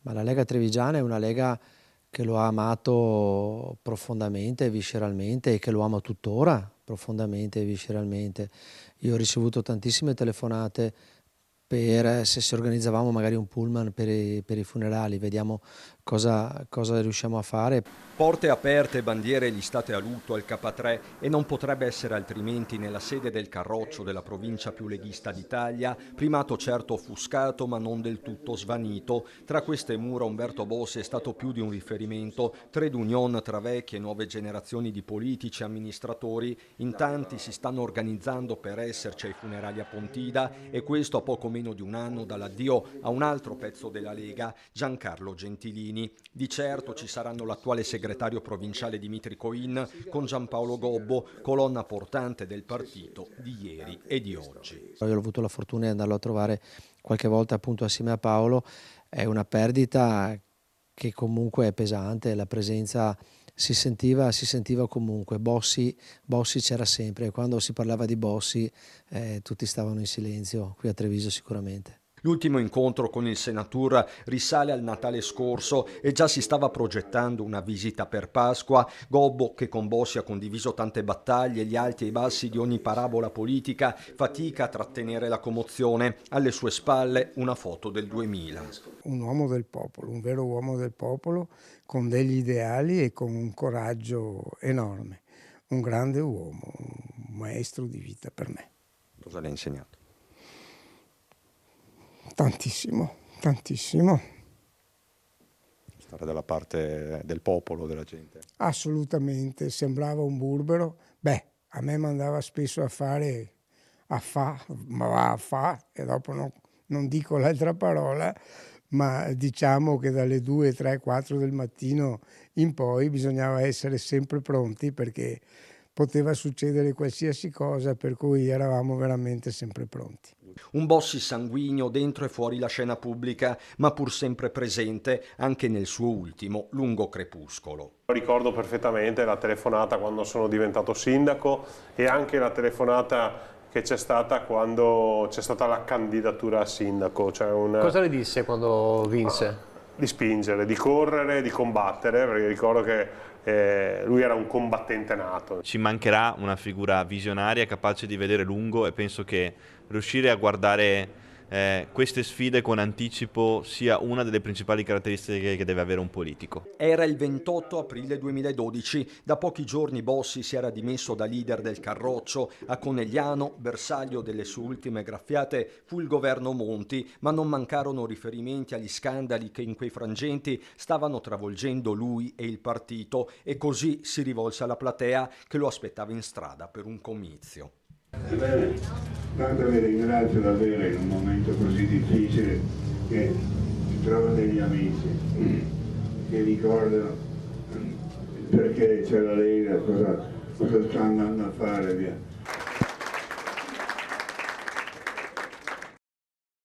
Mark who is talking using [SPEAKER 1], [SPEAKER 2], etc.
[SPEAKER 1] Ma la Lega Trevigiana è una Lega che lo ha amato profondamente e visceralmente e che lo ama tuttora profondamente e visceralmente. Io ho ricevuto tantissime telefonate per se organizzavamo magari un pullman per i funerali, vediamo cosa riusciamo a fare.
[SPEAKER 2] Porte aperte, bandiere listate a lutto al K3 e non potrebbe essere altrimenti nella sede del Carroccio della provincia più leghista d'Italia, primato certo offuscato ma non del tutto svanito. Tra queste mura Umberto Bossi è stato più di un riferimento, trade union tra vecchie e nuove generazioni di politici e amministratori. In tanti si stanno organizzando per esserci ai funerali a Pontida e questo a poco meno di un anno dall'addio a un altro pezzo della Lega, Giancarlo Gentilini. Di certo ci saranno l'attuale segretario provinciale Dimitri Coin con Giampaolo Gobbo, colonna portante del partito di ieri e di oggi.
[SPEAKER 1] Io ho avuto la fortuna di andarlo a trovare qualche volta appunto assieme a Paolo, è una perdita che comunque è pesante, la presenza si sentiva comunque, Bossi c'era sempre, quando si parlava di Bossi tutti stavano in silenzio, qui a Treviso sicuramente.
[SPEAKER 2] L'ultimo incontro con il Senatur risale al Natale scorso e già si stava progettando una visita per Pasqua. Gobbo, che con Bossi ha condiviso tante battaglie, gli alti e i bassi di ogni parabola politica, fatica a trattenere la commozione. Alle sue spalle una foto del 2000.
[SPEAKER 3] Un uomo del popolo, un vero uomo del popolo, con degli ideali e con un coraggio enorme. Un grande uomo, un maestro di vita per me.
[SPEAKER 2] Cosa le ha insegnato?
[SPEAKER 3] Tantissimo, tantissimo.
[SPEAKER 4] Stare dalla parte del popolo, della gente.
[SPEAKER 3] Assolutamente, sembrava un burbero. Beh, a me mandava spesso a fare, ma va a fa, e dopo non dico l'altra parola, ma diciamo che dalle 2, 3, 4 del mattino in poi bisognava essere sempre pronti perché poteva succedere qualsiasi cosa, per cui eravamo veramente sempre pronti.
[SPEAKER 2] Un Bossi sanguigno dentro e fuori la scena pubblica, ma pur sempre presente anche nel suo ultimo lungo crepuscolo.
[SPEAKER 5] Ricordo perfettamente la telefonata quando sono diventato sindaco e anche la telefonata che c'è stata quando c'è stata la candidatura a sindaco.
[SPEAKER 6] Cosa le disse quando vinse?
[SPEAKER 5] Di spingere, di correre, di combattere, perché ricordo che lui era un combattente nato.
[SPEAKER 7] Ci mancherà una figura visionaria, capace di vedere lungo, e penso che riuscire a guardare queste sfide con anticipo sia una delle principali caratteristiche che deve avere un politico.
[SPEAKER 2] Era il 28 aprile 2012, da pochi giorni Bossi si era dimesso da leader del Carroccio. A Conegliano, bersaglio delle sue ultime graffiate, fu il governo Monti, ma non mancarono riferimenti agli scandali che in quei frangenti stavano travolgendo lui e il partito, e così si rivolse alla platea che lo aspettava in strada per un comizio.
[SPEAKER 8] Bene, tanto vi ringrazio davvero in un momento così difficile che trovo degli amici che ricordano perché c'è la Lega, cosa sta andando a fare via.